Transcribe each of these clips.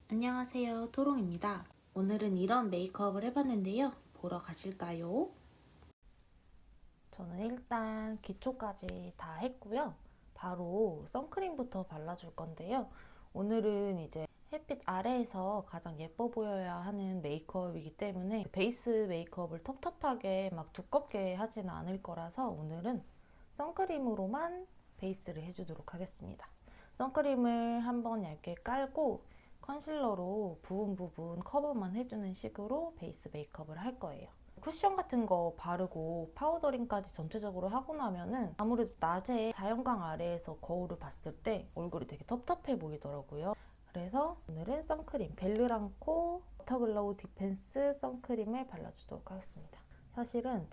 안녕하세요, 토롱입니다. 오늘은 이런 메이크업을 해봤는데요. 보러 가실까요? 저는 일단 기초까지 다 했고요. 바로 선크림부터 발라줄 건데요. 오늘은 이제 햇빛 아래에서 가장 예뻐 보여야 하는 메이크업이기 때문에 베이스 메이크업을 텁텁하게 막 두껍게 하지는 않을 거라서 오늘은 선크림으로만 베이스를 해주도록 하겠습니다. 선크림을 한번 얇게 깔고 컨실러로 부분 부분 커버만 해주는 식으로 베이스 메이크업을 할 거예요. 쿠션 같은 거 바르고 파우더링까지 전체적으로 하고 나면은 아무래도 낮에 자연광 아래에서 거울을 봤을 때 얼굴이 되게 텁텁해 보이더라고요. 그래서 오늘은 선크림 벨르랑코 워터글로우 디펜스 선크림을 발라주도록 하겠습니다. 사실은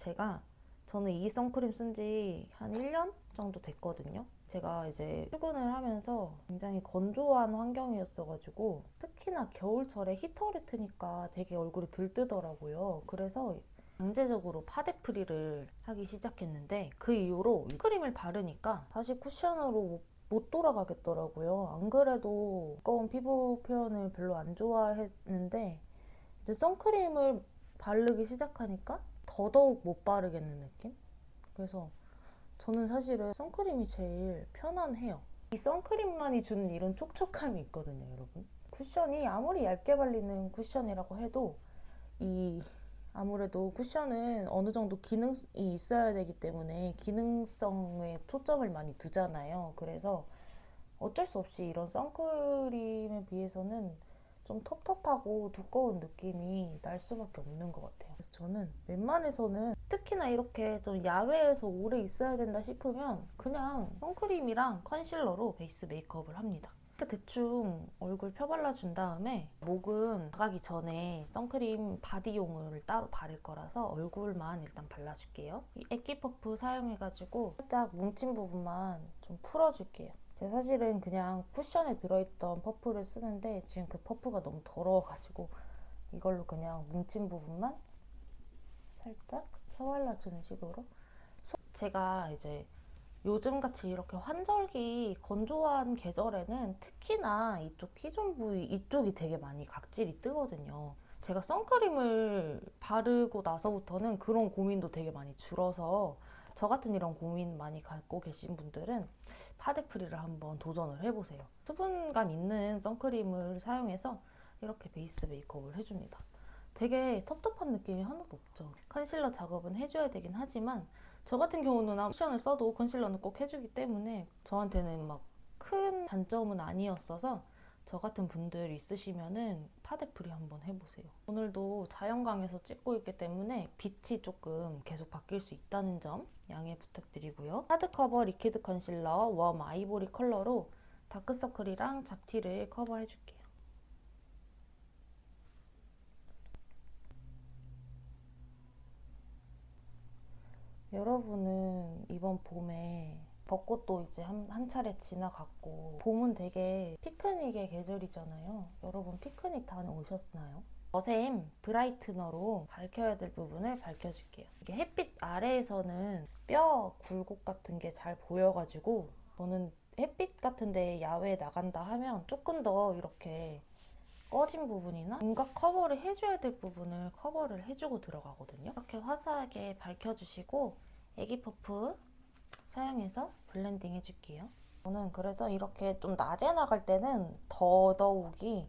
저는 이 선크림 쓴 지 한 1년 정도 됐거든요. 제가 이제 출근을 하면서 굉장히 건조한 환경이었어가지고 특히나 겨울철에 히터를 트니까 되게 얼굴이 들뜨더라고요. 그래서 강제적으로 파데프리를 하기 시작했는데 그 이후로 크림을 바르니까 다시 쿠션으로 못 돌아가겠더라고요. 안 그래도 두꺼운 피부 표현을 별로 안 좋아했는데 이제 선크림을 바르기 시작하니까 더더욱 못 바르겠는 느낌? 그래서 저는 사실은 선크림이 제일 편안해요. 이 선크림만이 주는 이런 촉촉함이 있거든요, 여러분. 쿠션이 아무리 얇게 발리는 쿠션이라고 해도 이 아무래도 쿠션은 어느 정도 기능이 있어야 되기 때문에 기능성에 초점을 많이 두잖아요. 그래서 어쩔 수 없이 이런 선크림에 비해서는 좀 텁텁하고 두꺼운 느낌이 날 수밖에 없는 것 같아요. 그래서 저는 웬만해서는 특히나 이렇게 좀 야외에서 오래 있어야 된다 싶으면 그냥 선크림이랑 컨실러로 베이스 메이크업을 합니다. 대충 얼굴 펴발라준 다음에 목은 나가기 전에 선크림 바디용을 따로 바를 거라서 얼굴만 일단 발라줄게요. 이 액기 퍼프 사용해가지고 살짝 뭉친 부분만 좀 풀어줄게요. 제가 사실은 그냥 쿠션에 들어있던 퍼프를 쓰는데 지금 그 퍼프가 너무 더러워가지고 이걸로 그냥 뭉친 부분만 살짝 펴발라주는 식으로. 제가 이제 요즘같이 이렇게 환절기 건조한 계절에는 특히나 이쪽 T존 부위 이쪽이 되게 많이 각질이 뜨거든요. 제가 선크림을 바르고 나서부터는 그런 고민도 되게 많이 줄어서 저 같은 이런 고민 많이 갖고 계신 분들은 파데프리를 한번 도전을 해보세요. 수분감 있는 선크림을 사용해서 이렇게 베이스 메이크업을 해줍니다. 되게 텁텁한 느낌이 하나도 없죠. 컨실러 작업은 해줘야 되긴 하지만 저 같은 경우는 쿠션을 써도 컨실러는 꼭 해주기 때문에 저한테는 막 큰 단점은 아니었어서 저 같은 분들 있으시면은 파데프리 한번 해보세요. 오늘도 자연광에서 찍고 있기 때문에 빛이 조금 계속 바뀔 수 있다는 점 양해 부탁드리고요. 하드커버 리퀴드 컨실러 웜 아이보리 컬러로 다크서클이랑 잡티를 커버해줄게요. 여러분은 이번 봄에 벚꽃도 이제 한 차례 지나갔고 봄은 되게 피크닉의 계절이잖아요. 여러분 피크닉 다녀오셨나요? 어셈 브라이트너로 밝혀야 될 부분을 밝혀줄게요. 이게 햇빛 아래에서는 뼈 굴곡 같은 게 잘 보여가지고 저는 햇빛 같은데 야외에 나간다 하면 조금 더 이렇게 꺼진 부분이나 뭔가 커버를 해줘야 될 부분을 커버를 해주고 들어가거든요. 이렇게 화사하게 밝혀주시고 애기 퍼프 사용해서 블렌딩 해줄게요. 저는 그래서 이렇게 좀 낮에 나갈 때는 더더욱이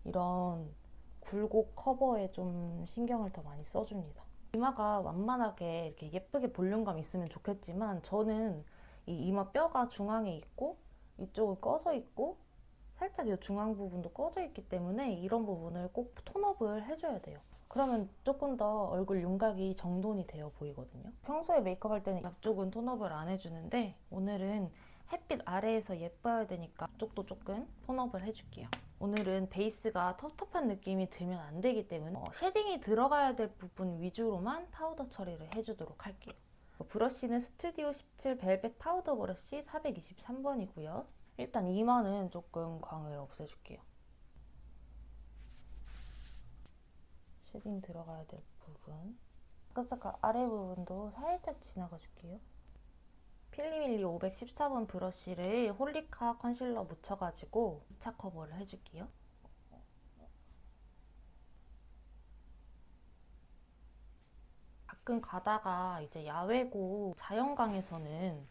이런 굴곡 커버에 좀 신경을 더 많이 써줍니다. 이마가 완만하게 이렇게 예쁘게 볼륨감 있으면 좋겠지만 저는 이 이마 뼈가 중앙에 있고 이쪽은 꺼져 있고 살짝 이 중앙 부분도 꺼져 있기 때문에 이런 부분을 꼭 톤업을 해줘야 돼요. 그러면 조금 더 얼굴 윤곽이 정돈이 되어 보이거든요. 평소에 메이크업 할 때는 앞쪽은 톤업을 안 해주는데 오늘은 햇빛 아래에서 예뻐야 되니까 앞쪽도 조금 톤업을 해줄게요. 오늘은 베이스가 텁텁한 느낌이 들면 안 되기 때문에 쉐딩이 들어가야 될 부분 위주로만 파우더 처리를 해주도록 할게요. 브러쉬는 스튜디오 17 벨벳 파우더 브러쉬 423번이고요. 일단 이마는 조금 광을 없애줄게요. 쉐딩 들어가야 될 부분. 다크서클 아래 부분도 살짝 지나가줄게요. 필리밀리 514번 브러쉬를 홀리카 컨실러 묻혀가지고 2차 커버를 해줄게요. 가끔 가다가 이제 야외고 자연광에서는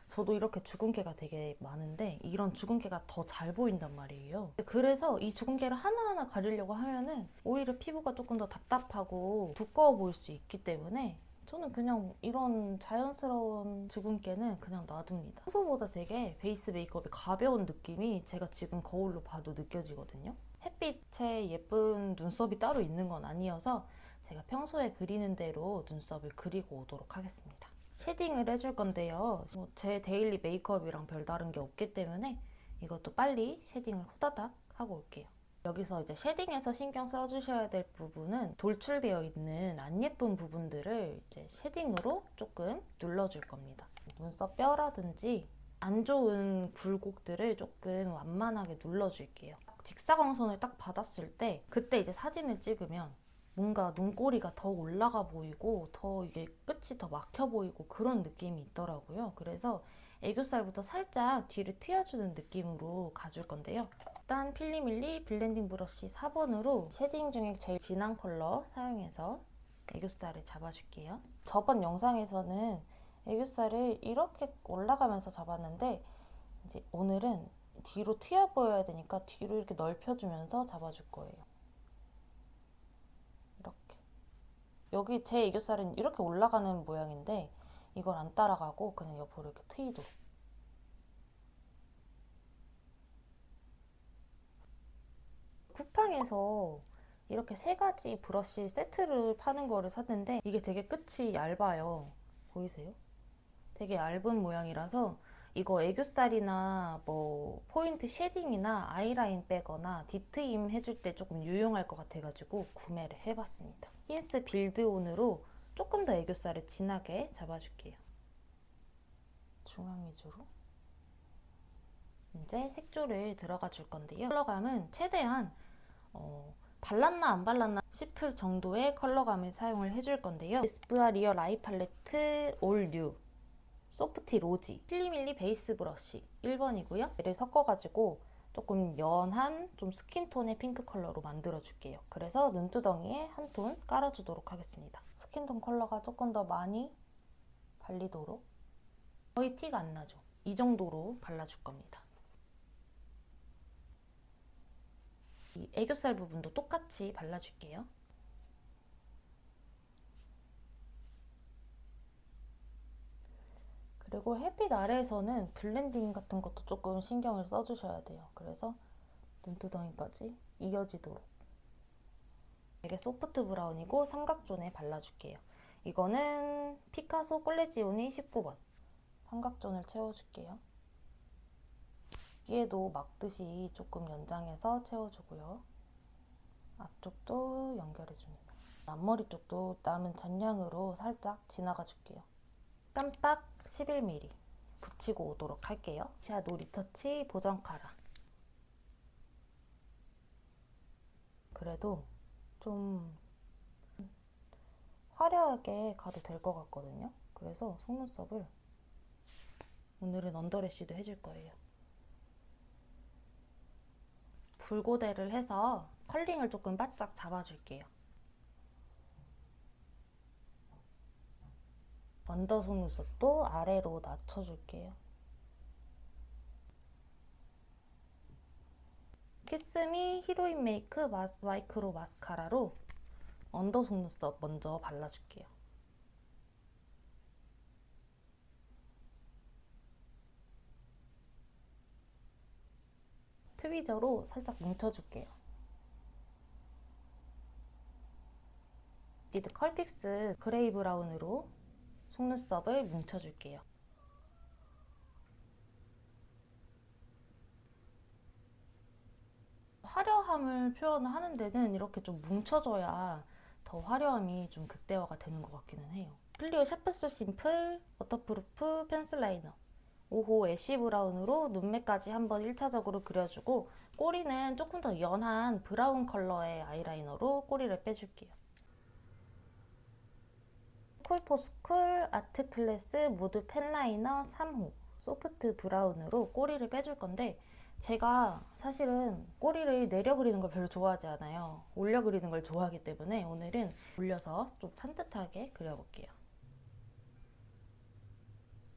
저도 이렇게 주근깨가 되게 많은데 이런 주근깨가 더 잘 보인단 말이에요. 그래서 이 주근깨를 하나하나 가리려고 하면은 오히려 피부가 조금 더 답답하고 두꺼워 보일 수 있기 때문에 저는 그냥 이런 자연스러운 주근깨는 그냥 놔둡니다. 평소보다 되게 베이스 메이크업이 가벼운 느낌이 제가 지금 거울로 봐도 느껴지거든요. 햇빛에 예쁜 눈썹이 따로 있는 건 아니어서 제가 평소에 그리는 대로 눈썹을 그리고 오도록 하겠습니다. 쉐딩을 해줄 건데요. 제 데일리 메이크업이랑 별다른 게 없기 때문에 이것도 빨리 쉐딩을 후다닥 하고 올게요. 여기서 이제 쉐딩에서 신경 써주셔야 될 부분은 돌출되어 있는 안 예쁜 부분들을 이제 쉐딩으로 조금 눌러줄 겁니다. 눈썹 뼈라든지 안 좋은 굴곡들을 조금 완만하게 눌러줄게요. 직사광선을 딱 받았을 때 그때 이제 사진을 찍으면 뭔가 눈꼬리가 더 올라가 보이고 더 이게 끝이 더 막혀 보이고 그런 느낌이 있더라고요. 그래서 애교살부터 살짝 뒤를 트여주는 느낌으로 가줄 건데요. 일단 필리밀리 블렌딩 브러쉬 4번으로 쉐딩 중에 제일 진한 컬러 사용해서 애교살을 잡아줄게요. 저번 영상에서는 애교살을 이렇게 올라가면서 잡았는데 이제 오늘은 뒤로 트여 보여야 되니까 뒤로 이렇게 넓혀주면서 잡아줄 거예요. 이렇게. 여기 제 애교살은 이렇게 올라가는 모양인데 이걸 안 따라가고 그냥 옆으로 이렇게 트이도록. 쿠팡에서 이렇게 세 가지 브러쉬 세트를 파는 거를 샀는데 이게 되게 끝이 얇아요. 보이세요? 되게 얇은 모양이라서 이거 애교살이나 뭐 포인트 쉐딩이나 아이라인 빼거나 딥트임 해줄 때 조금 유용할 것 같아가지고 구매를 해봤습니다. 힌스 빌드온으로 조금 더 애교살을 진하게 잡아줄게요. 중앙 위주로. 이제 색조를 들어가 줄 건데요. 컬러감은 최대한 발랐나 안 발랐나 싶을 정도의 컬러감을 사용을 해줄 건데요. 에스쁘아 리얼 아이 팔레트 올 뉴 소프티 로지 필리밀리 베이스 브러쉬 1번이고요. 얘를 섞어가지고 조금 연한 좀 스킨톤의 핑크 컬러로 만들어줄게요. 그래서 눈두덩이에 한 톤 깔아주도록 하겠습니다. 스킨톤 컬러가 조금 더 많이 발리도록 거의 티가 안 나죠? 이 정도로 발라줄 겁니다. 이 애교살 부분도 똑같이 발라줄게요. 그리고 햇빛 아래에서는 블렌딩 같은 것도 조금 신경을 써주셔야 돼요. 그래서 눈두덩이까지 이어지도록. 되게 소프트 브라운이고 삼각존에 발라줄게요. 이거는 피카소 콜레지오니 19번. 삼각존을 채워줄게요. 뒤에도 막듯이 조금 연장해서 채워주고요. 앞쪽도 연결해줍니다. 앞머리 쪽도 남은 잔량으로 살짝 지나가 줄게요. 깜빡 11mm 붙이고 오도록 할게요. 샤도우 리터치 보정 카라. 그래도 좀 화려하게 가도 될 것 같거든요. 그래서 속눈썹을 오늘은 언더래쉬도 해줄 거예요. 붉고데를 해서 컬링을 조금 바짝 잡아줄게요. 언더 속눈썹도 아래로 낮춰줄게요. 키스미 히로인 메이크 마이크로 마스카라로 언더 속눈썹 먼저 발라줄게요. 트위저로 살짝 뭉쳐줄게요. 니드 컬픽스 그레이 브라운으로 속눈썹을 뭉쳐줄게요. 화려함을 표현하는 데는 이렇게 좀 뭉쳐줘야 더 화려함이 좀 극대화가 되는 것 같기는 해요. 클리오 샤프스 심플 워터프루프 펜슬 라이너 5호 애쉬 브라운으로 눈매까지 한번 1차적으로 그려주고 꼬리는 조금 더 연한 브라운 컬러의 아이라이너로 꼬리를 빼줄게요. 쿨포스쿨 아트클래스 무드 펜라이너 3호 소프트 브라운으로 꼬리를 빼줄 건데 제가 사실은 꼬리를 내려 그리는 걸 별로 좋아하지 않아요. 올려 그리는 걸 좋아하기 때문에 오늘은 올려서 좀 산뜻하게 그려볼게요.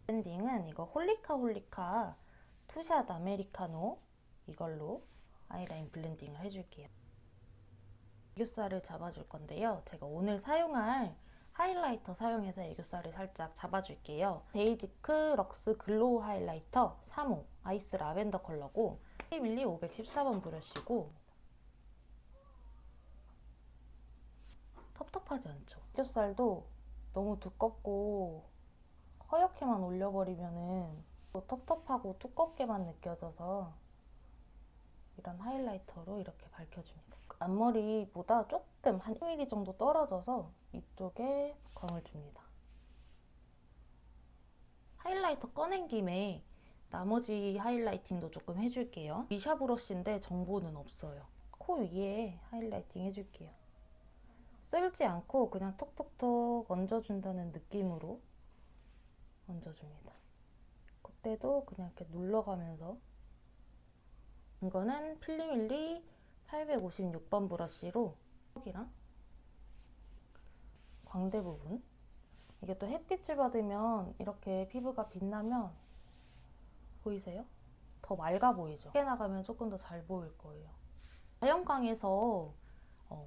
블렌딩은 이거 홀리카 투샷 아메리카노 이걸로 아이라인 블렌딩을 해줄게요. 애교살을 잡아줄 건데요. 제가 오늘 사용할 하이라이터 사용해서 애교살을 살짝 잡아줄게요. 데이지크 럭스 글로우 하이라이터 3호 아이스 라벤더 컬러고 1mm 514번 브러쉬고 텁텁하지 않죠? 애교살도 너무 두껍고 허옇게만 올려버리면은 또 텁텁하고 두껍게만 느껴져서 이런 하이라이터로 이렇게 밝혀줍니다. 앞머리보다 조금 한 1mm 정도 떨어져서 이쪽에 광을 줍니다. 하이라이터 꺼낸 김에 나머지 하이라이팅도 조금 해줄게요. 미샤 브러쉬인데 정보는 없어요. 코 위에 하이라이팅 해줄게요. 쓸지 않고 그냥 톡톡톡 얹어준다는 느낌으로 얹어줍니다. 그때도 그냥 이렇게 눌러가면서 이거는 필리밀리 856번 브러쉬로 여기랑 광대 부분 이게 또 햇빛을 받으면 이렇게 피부가 빛나면 보이세요? 더 맑아 보이죠? 밖에 나가면 조금 더 잘 보일 거예요. 자연광에서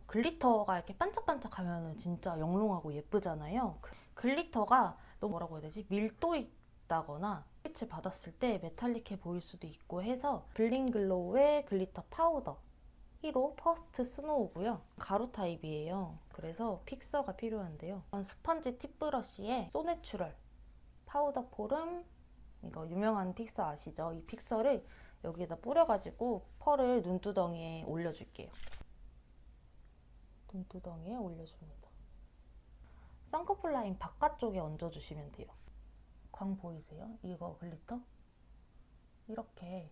글리터가 이렇게 반짝반짝하면 진짜 영롱하고 예쁘잖아요. 글리터가 너무 뭐라고 해야 되지? 밀도 있다거나 빛을 받았을 때 메탈릭해 보일 수도 있고 해서 블링글로우의 글리터 파우더 1호 퍼스트 스노우고요. 가루 타입이에요. 그래서 픽서가 필요한데요. 스펀지 팁 브러쉬에 소내추럴 파우더 포름 이거 유명한 픽서 아시죠? 이 픽서를 여기에다 뿌려가지고 펄을 눈두덩이에 올려줄게요. 눈두덩이에 올려줍니다. 쌍꺼풀 라인 바깥쪽에 얹어주시면 돼요. 광 보이세요? 이거 글리터? 이렇게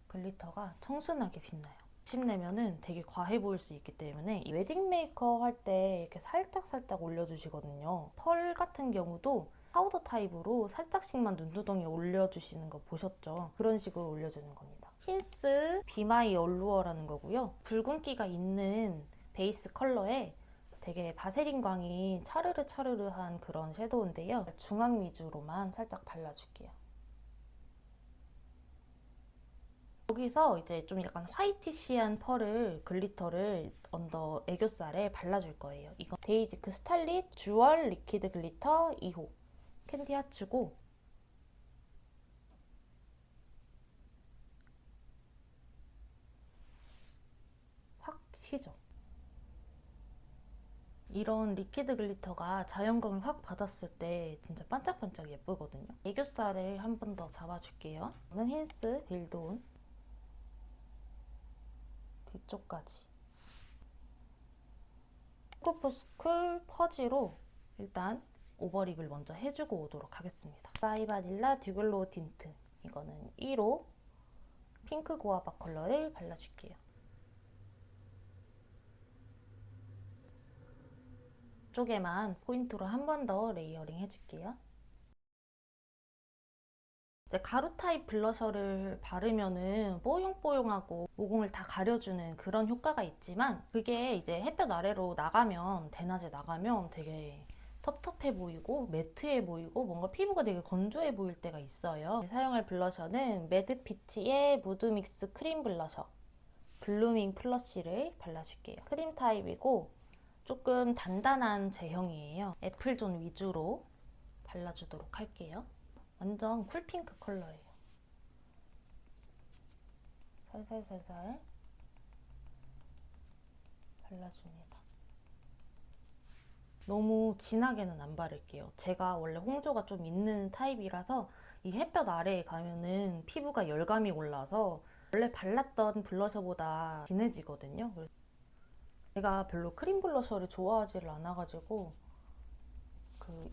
글리터가 청순하게 빛나요. 침내면은 되게 과해 보일 수 있기 때문에 웨딩 메이크업 할 때 이렇게 살짝 올려주시거든요. 펄 같은 경우도 파우더 타입으로 살짝씩만 눈두덩이에 올려주시는 거 보셨죠? 그런 식으로 올려주는 겁니다. 힌스 비마이 얼루어라는 거고요. 붉은기가 있는 베이스 컬러에 되게 바세린 광이 차르르한 그런 섀도우인데요. 중앙 위주로만 살짝 발라줄게요. 여기서 이제 좀 약간 화이티시한 펄을 글리터를 언더 애교살에 발라줄 거예요. 이거 데이지크 스탈릿 주얼 리퀴드 글리터 2호 캔디 하츠고 확 튀죠. 이런 리퀴드 글리터가 자연광을 확 받았을 때 진짜 반짝반짝 예쁘거든요. 애교살을 한 번 더 잡아줄게요. 저는 힌스 빌드온 뒤쪽까지 스쿨포스쿨 퍼지로 일단 오버립을 먼저 해주고 오도록 하겠습니다. 드라이 바닐라 듀글로우 틴트 이거는 1호 핑크 고아바 컬러를 발라줄게요. 이쪽에만 포인트로 한 번 더 레이어링 해줄게요. 이제 가루 타입 블러셔를 바르면은 뽀용뽀용하고 모공을 다 가려주는 그런 효과가 있지만 그게 이제 햇볕 아래로 나가면 대낮에 나가면 되게 텁텁해 보이고 매트해 보이고 뭔가 피부가 되게 건조해 보일 때가 있어요. 사용할 블러셔는 매드피치의 무드믹스 크림 블러셔 블루밍 플러쉬를 발라줄게요. 크림 타입이고 조금 단단한 제형이에요. 애플존 위주로 발라주도록 할게요. 완전 쿨핑크 컬러예요. 살살살살 발라줍니다. 너무 진하게는 안 바를게요. 제가 원래 홍조가 좀 있는 타입이라서 이 햇볕 아래에 가면은 피부가 열감이 올라서 원래 발랐던 블러셔보다 진해지거든요. 그래서 제가 별로 크림 블러셔를 좋아하지를 않아가지고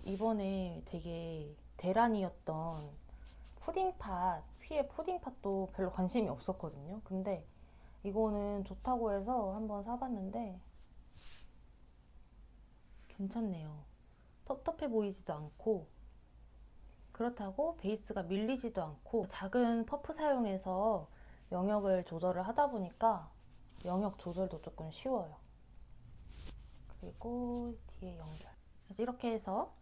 이번에 되게 대란이었던 푸딩팟, 휘의 푸딩팟도 별로 관심이 없었거든요. 근데 이거는 좋다고 해서 한번 사봤는데 괜찮네요. 텁텁해 보이지도 않고 그렇다고 베이스가 밀리지도 않고 작은 퍼프 사용해서 영역을 조절을 하다 보니까 영역 조절도 조금 쉬워요. 그리고 뒤에 연결. 그래서 이렇게 해서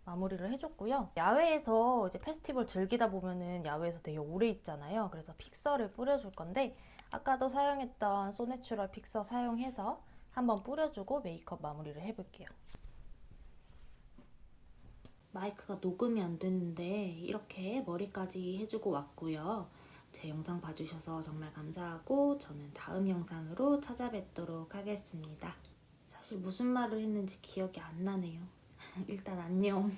마무리를 해줬고요. 야외에서 이제 페스티벌 즐기다 보면은 야외에서 되게 오래 있잖아요. 그래서 픽서를 뿌려줄 건데 아까도 사용했던 소내추럴 픽서 사용해서 한번 뿌려주고 메이크업 마무리를 해볼게요. 마이크가 녹음이 안 됐는데 이렇게 머리까지 해주고 왔고요. 제 영상 봐주셔서 정말 감사하고 저는 다음 영상으로 찾아뵙도록 하겠습니다. 사실 무슨 말을 했는지 기억이 안 나네요. 일단 안녕.